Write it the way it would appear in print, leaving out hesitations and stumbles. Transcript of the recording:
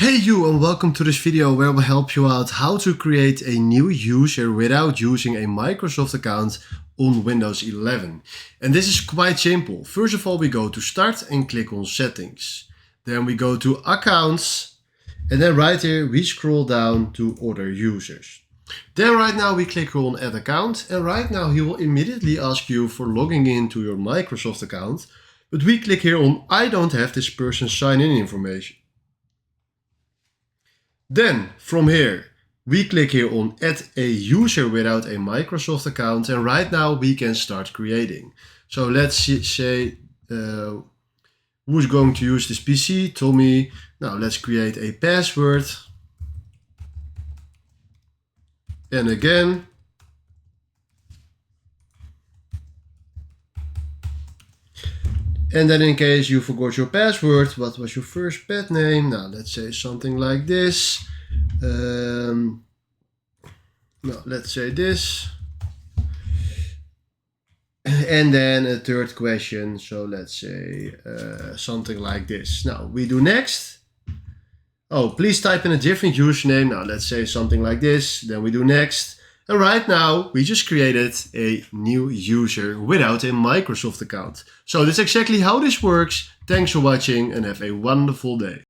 Hey you, and welcome to this video where we'll help you out how to create a new user without using a Microsoft account on Windows 11. And this is quite simple. First of all, we go to Start and click on Settings. Then we go to Accounts, and then right here we scroll down to Other Users. Then right now we click on Add Account, and right now he will immediately ask you for logging into your Microsoft account. But we click here on I don't have this person's sign-in information. Then from here, we click here on Add a user without a Microsoft account, and right now we can start creating. So let's say who's going to use this PC? Tommy. Now let's create a password. And again. And then in case you forgot your password, what was your first pet name? Now let's say something like this. No, let's say this. And then a third question. So let's say something like this. Now we do next. Oh, please type in a different username. Now let's say something like this. Then we do next. And right now, we just created a new user without a Microsoft account. So that's exactly how this works. Thanks for watching and have a wonderful day.